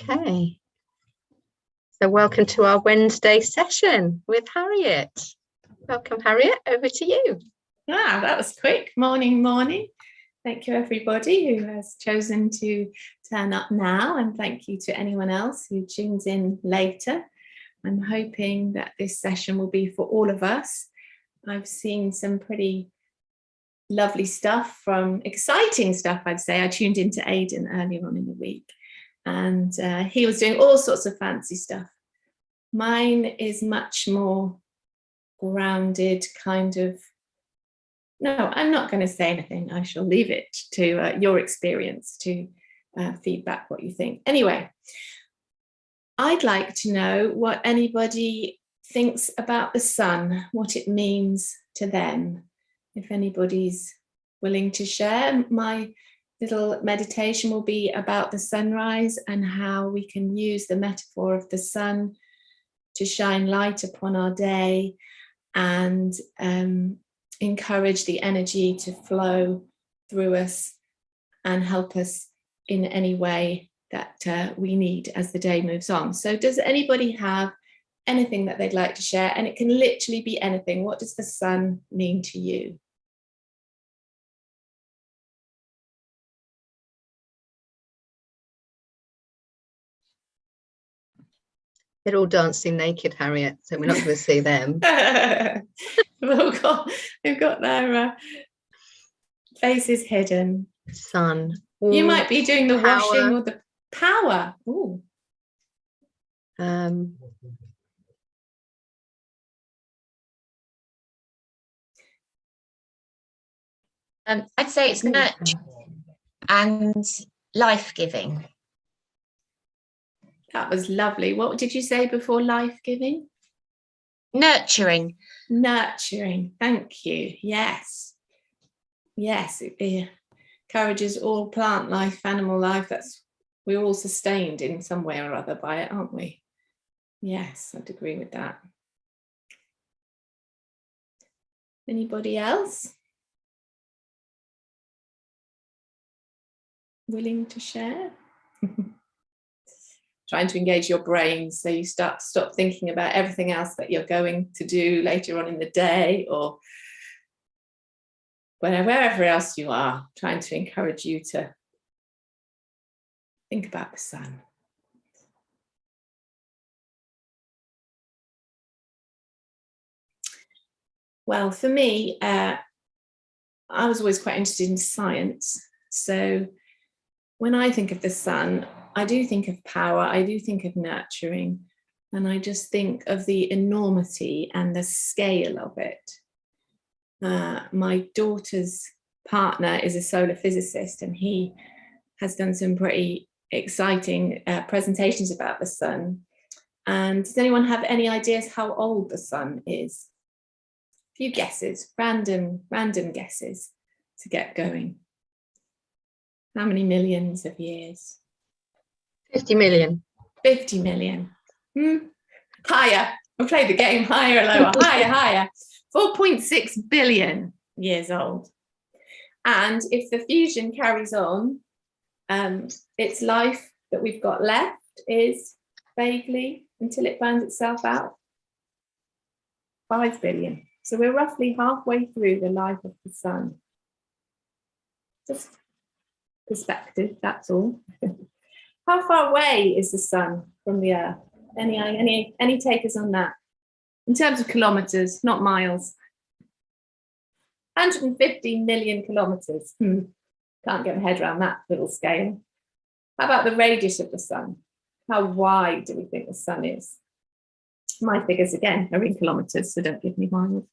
Okay. So welcome to our Wednesday session with Harriet. Welcome, Harriet. Over to you. Ah, that was quick. Morning. Thank you, everybody who has chosen to turn up now, and thank you to anyone else who tunes in later. I'm hoping that this session will be for all of us. I've seen some pretty lovely stuff, from exciting stuff, I'd say. I tuned into Aidan earlier on in the week, and he was doing all sorts of fancy stuff. Mine is much more grounded, kind of. No, I'm not going to say anything. I shall leave it to your experience to feedback what you think. Anyway, I'd like to know what anybody thinks about the sun, what it means to them. If anybody's willing to share, my little meditation will be about the sunrise and how we can use the metaphor of the sun to shine light upon our day and encourage the energy to flow through us and help us in any way that we need as the day moves on. So does anybody have anything that they'd like to share? And it can literally be anything. What does the sun mean to you? They're all dancing naked, Harriet, so we're not going to see them. We've got their faces hidden. Sun. You might be doing the power. washing or the power. Ooh. I'd say it's nurture and life-giving. That was lovely. What did you say before life-giving? Nurturing. Nurturing. Thank you. Yes. It encourages all plant life, animal life. We're all sustained in some way or other by it, aren't we? Yes, I'd agree with that. Anybody else willing to share? Trying to engage your brain so you stop thinking about everything else that you're going to do later on in the day, or wherever else you are, trying to encourage you to think about the sun. Well, for me, I was always quite interested in science. So when I think of the sun, I do think of power, I do think of nurturing, and I just think of the enormity and the scale of it. My daughter's partner is a solar physicist, and he has done some pretty exciting presentations about the sun. And does anyone have any ideas how old the sun is? A few guesses, random guesses to get going. How many millions of years? 50 million. 50 million. Higher. We'll play the game higher or lower. Higher. 4.6 billion years old. And if the fusion carries on, its life that we've got left is vaguely, until it burns itself out, 5 billion. So we're roughly halfway through the life of the sun. Just perspective, that's all. How far away is the sun from the Earth? Any takers on that? In terms of kilometers, not miles. 150 million kilometers. Can't get my head around that little scale. How about the radius of the sun? How wide do we think the sun is? My figures, again, are in kilometers, so don't give me miles.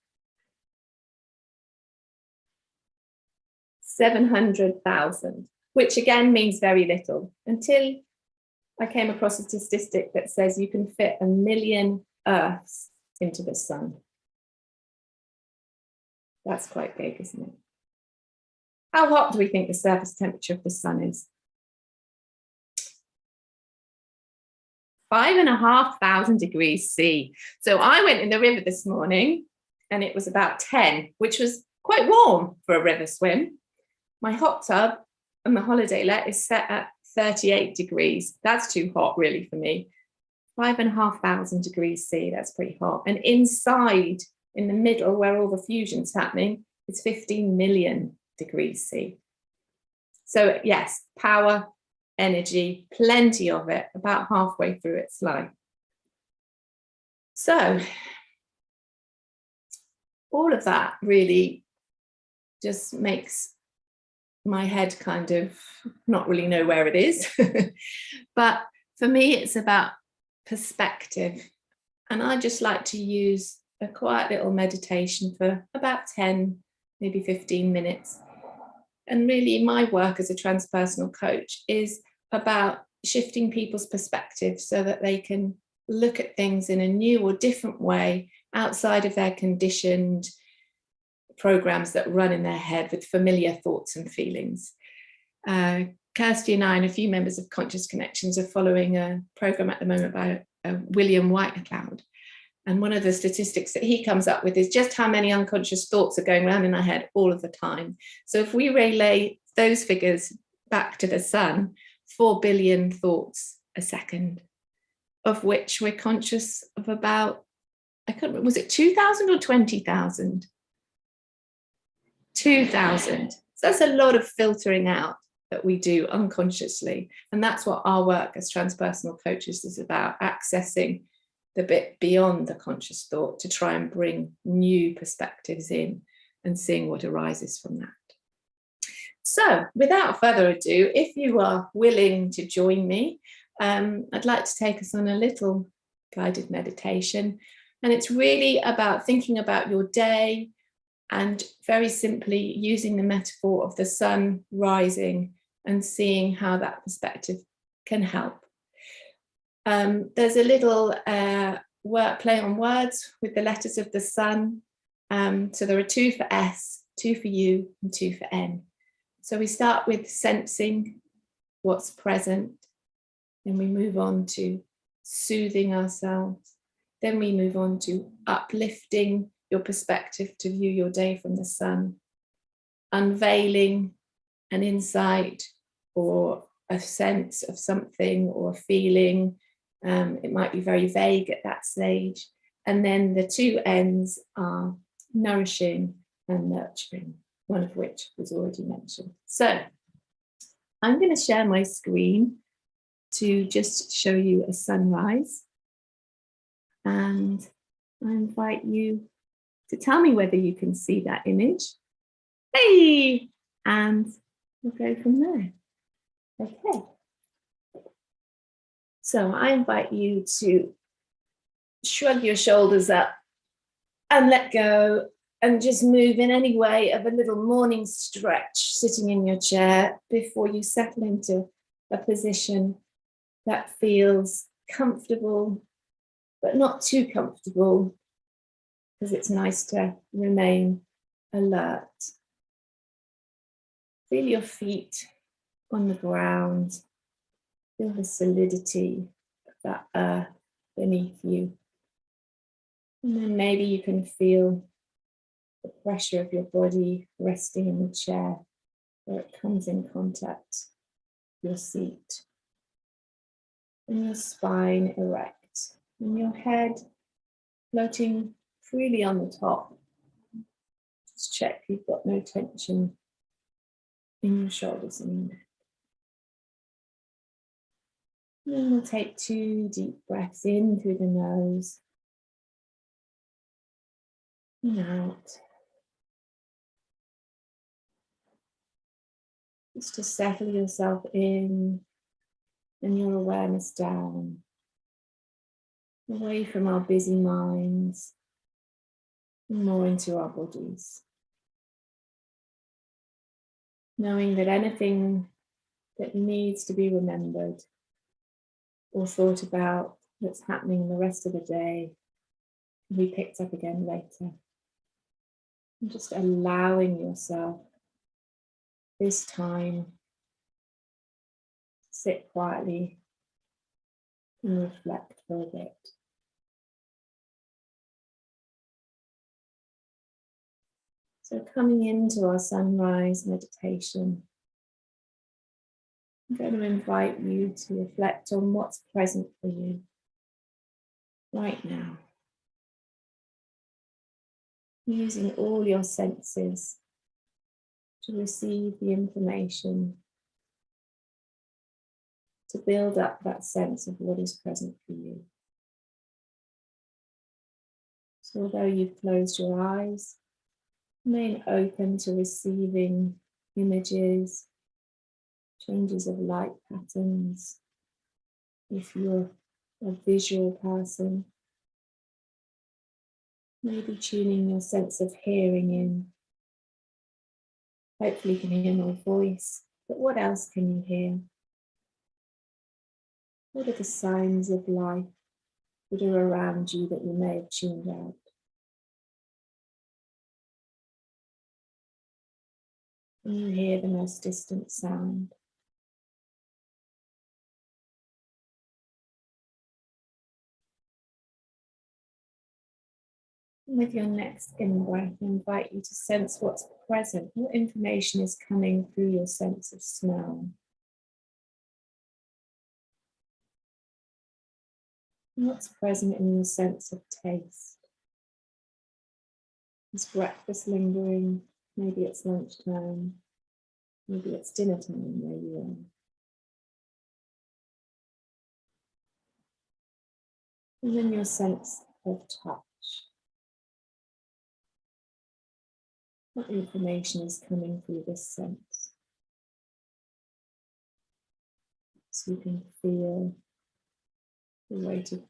700,000, which again means very little, until I came across a statistic that says you can fit 1 million Earths into the sun. That's quite big, isn't it? How hot do we think the surface temperature of the sun is? 5,500 degrees C. So I went in the river this morning and it was about 10, which was quite warm for a river swim. My hot tub and my holiday let is set at 38 degrees. That's too hot really for me. 5,500 degrees C, that's pretty hot. And inside, in the middle where all the fusion's happening, it's 15 million degrees C. So yes, power, energy, plenty of it, about halfway through its life. So all of that really just makes my head kind of not really know where it is. But for me, it's about perspective. And I just like to use a quiet little meditation for about 10, maybe 15 minutes. And really my work as a transpersonal coach is about shifting people's perspective so that they can look at things in a new or different way outside of their conditioned programs that run in their head with familiar thoughts and feelings. Kirsty and I and a few members of Conscious Connections are following a program at the moment by William Whitecloud. And one of the statistics that he comes up with is just how many unconscious thoughts are going around in our head all of the time. So if we relay those figures back to the sun, 4 billion thoughts a second, of which we're conscious of about, I can't remember, was it 2,000 or 20,000? 2,000. So that's a lot of filtering out that we do unconsciously. And that's what our work as transpersonal coaches is about, accessing the bit beyond the conscious thought to try and bring new perspectives in and seeing what arises from that. So without further ado, if you are willing to join me, I'd like to take us on a little guided meditation. And it's really about thinking about your day and very simply using the metaphor of the sun rising and seeing how that perspective can help. There's a little play on words with the letters of the sun. So there are 2 for S, 2 for U, and 2 for N. So we start with sensing what's present, then we move on to soothing ourselves, then we move on to uplifting your perspective to view your day from the sun, unveiling an insight or a sense of something or a feeling. It might be very vague at that stage. And then the 2 ends are nourishing and nurturing, one of which was already mentioned. So I'm going to share my screen to just show you a sunrise. And I invite you to tell me whether you can see that image. Hey! And we'll go from there. Okay. So I invite you to shrug your shoulders up and let go and just move in any way of a little morning stretch sitting in your chair before you settle into a position that feels comfortable, but not too comfortable, because it's nice to remain alert. Feel your feet on the ground. Feel the solidity of that earth beneath you. And then maybe you can feel the pressure of your body resting in the chair where it comes in contact with your seat. And your spine erect. And your head floating freely on the top. Just check you've got no tension in your shoulders and your neck. And then we'll take 2 deep breaths in through the nose and out. Just to settle yourself in and your awareness down, away from our busy minds and more into our bodies. Knowing that anything that needs to be remembered or thought about that's happening in the rest of the day can be picked up again later. And just allowing yourself this time to sit quietly and reflect for a bit. So coming into our sunrise meditation, I'm going to invite you to reflect on what's present for you right now, using all your senses to receive the information, to build up that sense of what is present for you. So although you've closed your eyes, remain open to receiving images, changes of light patterns. If you're a visual person, maybe tuning your sense of hearing in. Hopefully you can hear my voice, but what else can you hear? What are the signs of life that are around you that you may have tuned out? Can you hear the most distant sound? And with your next in-breath, I invite you to sense what's present. What information is coming through your sense of smell? And what's present in your sense of taste? Is breakfast lingering? Maybe it's lunchtime. Maybe it's dinner time where you are. And then your sense of touch. What information is coming through this sense? So you can feel the weight of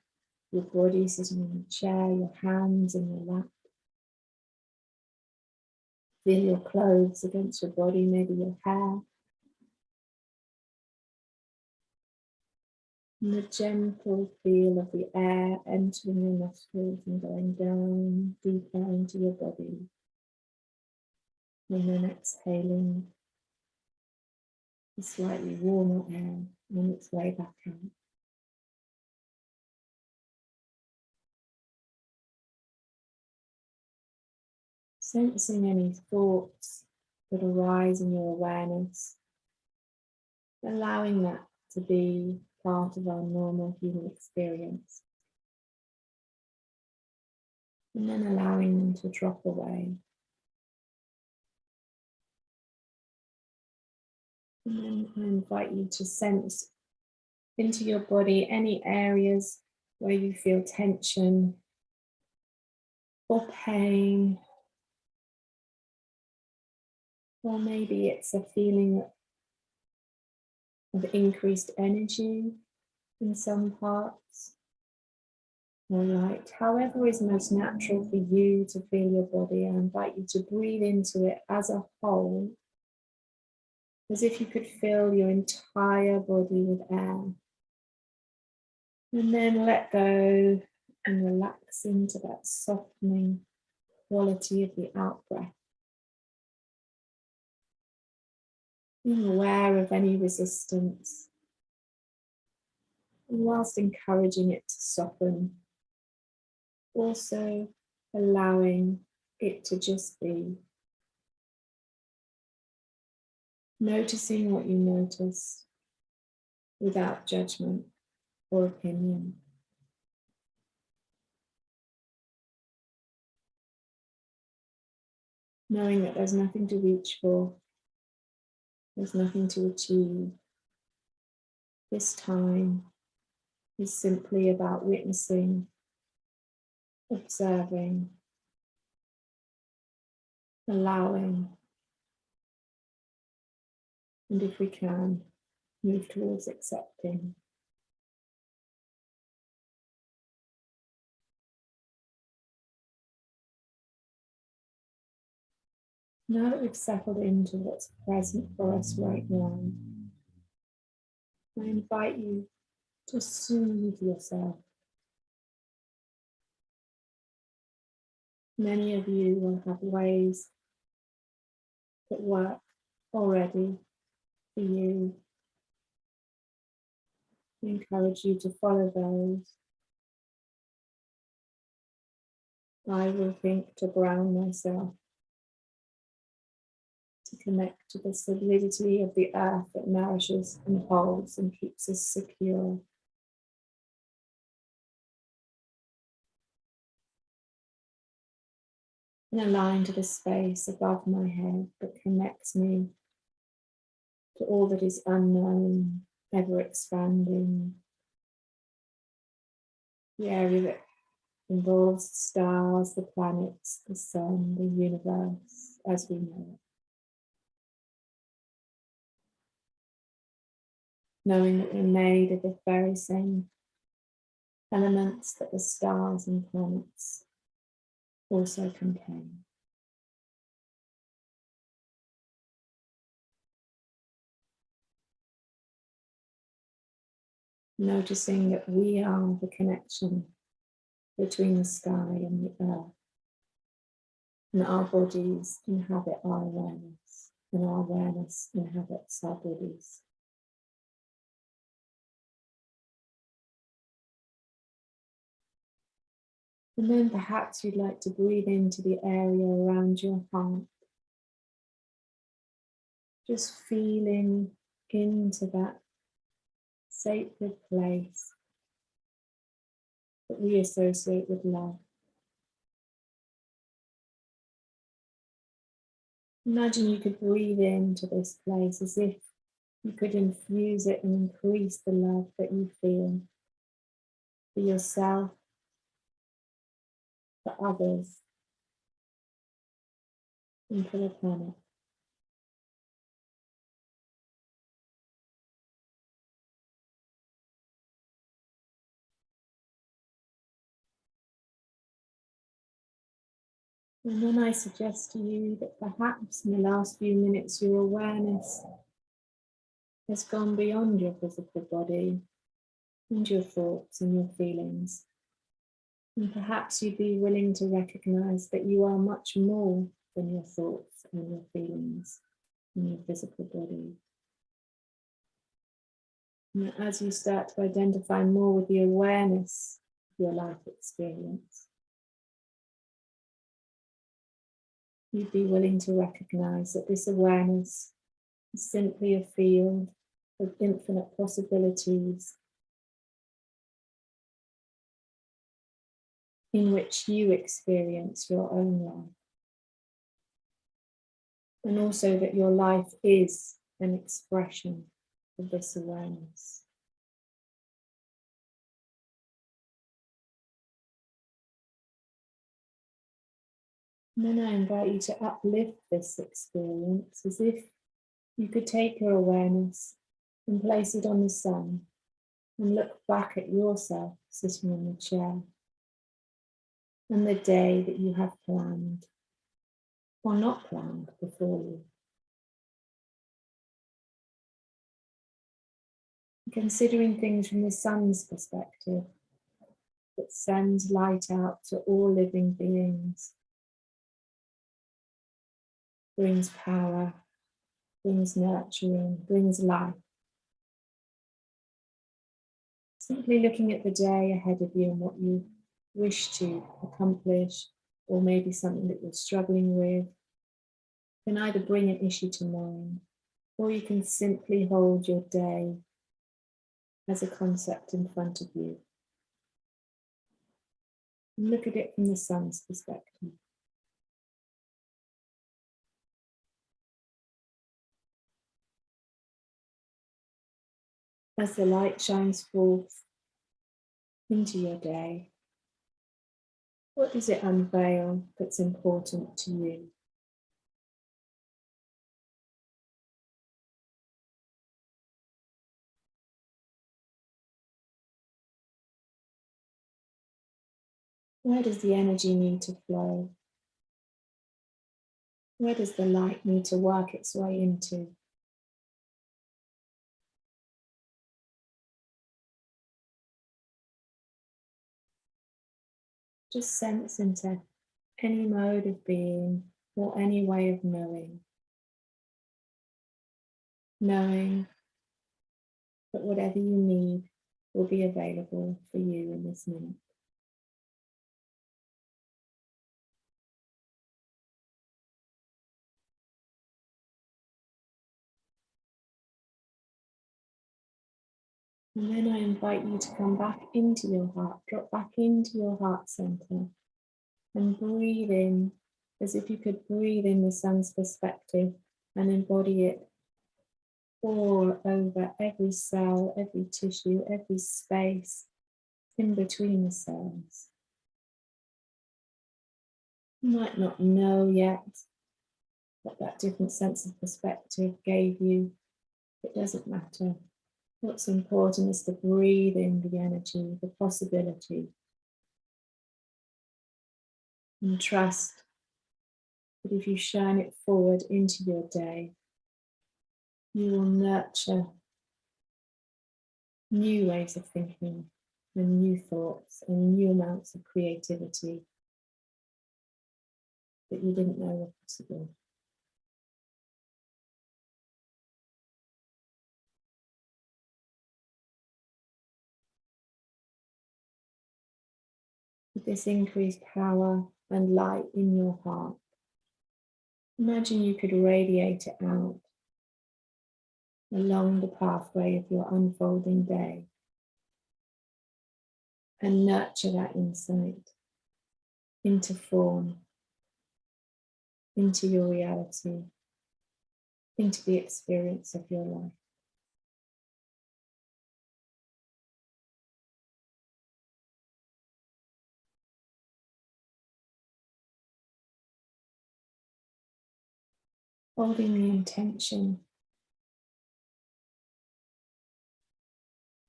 your body sitting on a chair, your hands in your lap. Feel your clothes against your body, maybe your hair. And the gentle feel of the air entering your nostrils and going down deeper into your body. And then exhaling the slightly warmer air on its way back out. Sensing any thoughts that arise in your awareness, allowing that to be part of our normal human experience. And then allowing them to drop away. And then I invite you to sense into your body any areas where you feel tension or pain. Or maybe it's a feeling of increased energy in some parts. All right, however is most natural for you to feel your body, I invite you to breathe into it as a whole, as if you could fill your entire body with air. And then let go and relax into that softening quality of the out-breath. Being aware of any resistance, and whilst encouraging it to soften, also allowing it to just be. Noticing what you notice without judgment or opinion. Knowing that there's nothing to reach for, there's nothing to achieve. This time is simply about witnessing, observing, allowing, and if we can, move towards accepting. Now that we've settled into what's present for us right now, I invite you to soothe yourself. Many of you will have ways that work already for you. I encourage you to follow those. I will think to ground myself, to connect to the solidity of the earth that nourishes and holds and keeps us secure. And align to the space above my head that connects me to all that is unknown, ever expanding. The area that involves the stars, the planets, the sun, the universe as we know it. Knowing that we're made of the very same elements that the stars and planets also contain. Noticing that we are the connection between the sky and the earth, and our bodies inhabit our awareness, and our awareness inhabits our bodies. And then perhaps you'd like to breathe into the area around your heart, just feeling into that sacred place that we associate with love. Imagine you could breathe into this place as if you could infuse it and increase the love that you feel for yourself, for others, and for the planet. And then I suggest to you that perhaps in the last few minutes your awareness has gone beyond your physical body and your thoughts and your feelings. And perhaps you'd be willing to recognize that you are much more than your thoughts and your feelings and your physical body. And as you start to identify more with the awareness of your life experience, you'd be willing to recognize that this awareness is simply a field of infinite possibilities in which you experience your own life. And also that your life is an expression of this awareness. And then I invite you to uplift this experience as if you could take your awareness and place it on the sun and look back at yourself sitting in the chair and the day that you have planned or not planned before you. Considering things from the sun's perspective, that sends light out to all living beings, brings power, brings nurturing, brings life. Simply looking at the day ahead of you and what you wish to accomplish, or maybe something that you're struggling with, can either bring an issue to mind, or you can simply hold your day as a concept in front of you. And look at it from the sun's perspective. As the light shines forth into your day, what does it unveil that's important to you? Where does the energy need to flow? Where does the light need to work its way into? Just sense into any mode of being or any way of knowing. Knowing that whatever you need will be available for you in this minute. And then I invite you to come back into your heart, drop back into your heart center and breathe in as if you could breathe in the sun's perspective and embody it all over every cell, every tissue, every space in between the cells. You might not know yet what that different sense of perspective gave you. It doesn't matter. What's important is to breathe in the energy, the possibility, and trust that if you shine it forward into your day, you will nurture new ways of thinking and new thoughts and new amounts of creativity that you didn't know were possible. With this increased power and light in your heart, imagine you could radiate it out along the pathway of your unfolding day and nurture that insight into form, into your reality, into the experience of your life. Holding the intention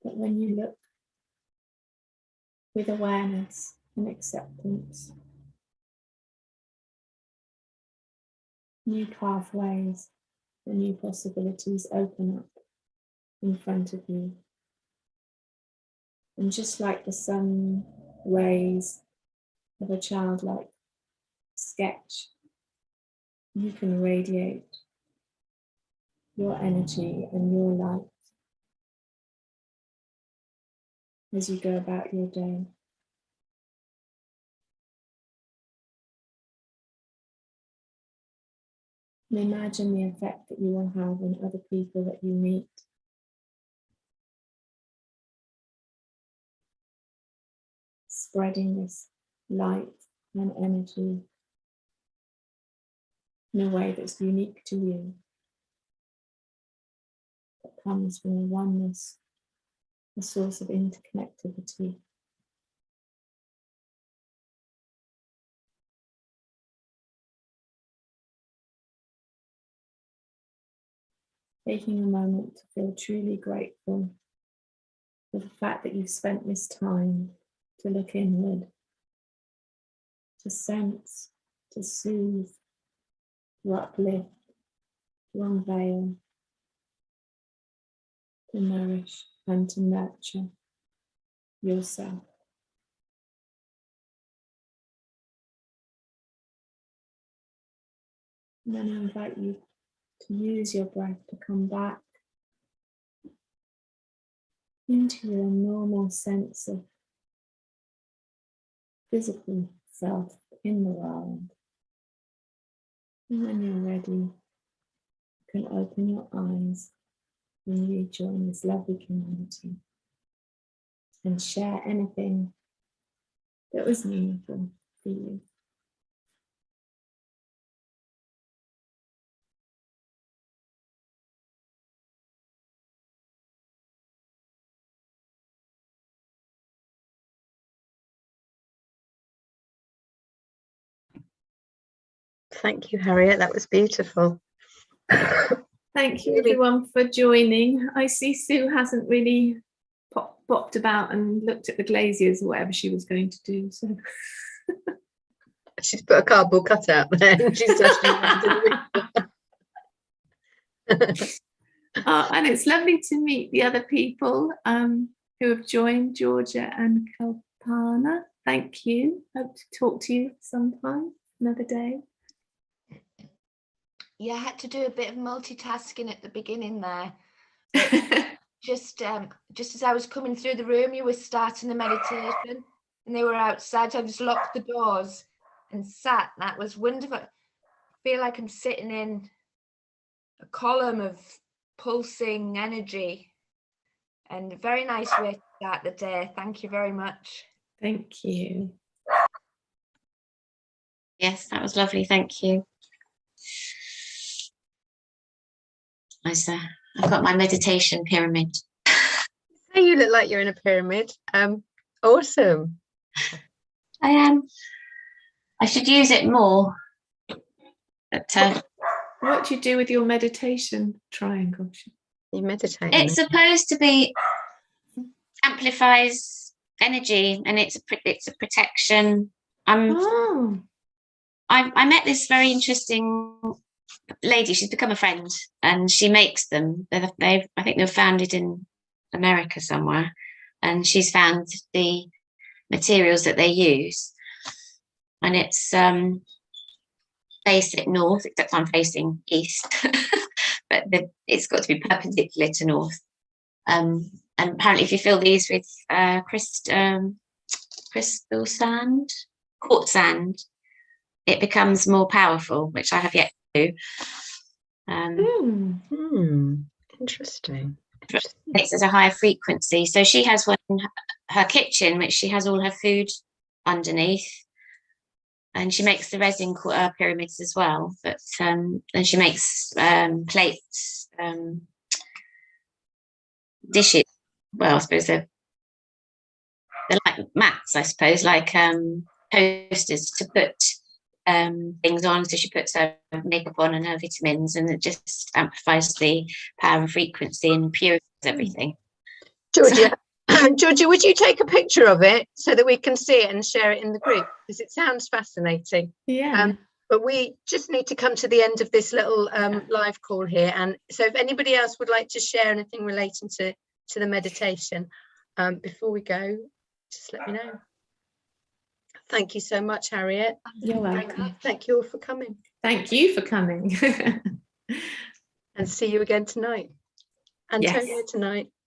that when you look with awareness and acceptance, new pathways and new possibilities open up in front of you. And just like the sun rays of a childlike sketch, you can radiate your energy and your light as you go about your day. And imagine the effect that you will have on other people that you meet. Spreading this light and energy in a way that's unique to you, that comes from a oneness, a source of interconnectivity. Taking a moment to feel truly grateful for the fact that you've spent this time to look inward, to sense, to soothe, to uplift, to unveil, to nourish and to nurture yourself. And then I invite you to use your breath to come back into your normal sense of physical self in the world. And when you're ready, you can open your eyes and rejoin this lovely community and share anything that was meaningful for you. Thank you, Harriet. That was beautiful. Thank you everyone for joining. I see Sue hasn't really popped about and looked at the glaziers or whatever she was going to do. So She's put a cardboard cutout there and she's just and it's lovely to meet the other people who have joined, Georgia and Kalpana. Thank you. Hope to talk to you sometime, another day. Yeah, I had to do a bit of multitasking at the beginning there. Just as I was coming through the room, you were starting the meditation and they were outside. So I just locked the doors and sat. That was wonderful. I feel like I'm sitting in a column of pulsing energy. and a very nice way to start the day. Thank you very much. Thank you. Yes, that was lovely. Thank you. I've got my meditation pyramid. So you look like you're in a pyramid. Awesome. I am. I should use it more. But What do you do with your meditation triangle? You meditate. it's supposed to be amplifies energy, and it's a protection. Oh, I met this very interesting lady. She's become a friend, and she makes them. I think they were founded in America somewhere, and she's found the materials that they use, and it's face it north, except I'm facing east, but it's got to be perpendicular to north. And apparently, if you fill these with crystal sand, quartz sand, it becomes more powerful, which I have yet to do. Interesting. It's at a higher frequency. So she has one in her kitchen, which she has all her food underneath. And she makes the resin pyramids as well. But then she makes plates, dishes. Well, I suppose they're like mats, I suppose, like coasters to put things on. So she puts her makeup on and her vitamins, and it just amplifies the power and frequency and purifies everything. Georgia, Georgia, would you take a picture of it so that we can see it and share it in the group? Because it sounds fascinating. yeah. But we just need to come to the end of this little live call here. And so if anybody else would like to share anything relating to the meditation before we go, just let me know. Thank you so much, Harriet. You're welcome. Thank you all for coming. Thank you for coming. And see you again tonight. Antonio tonight.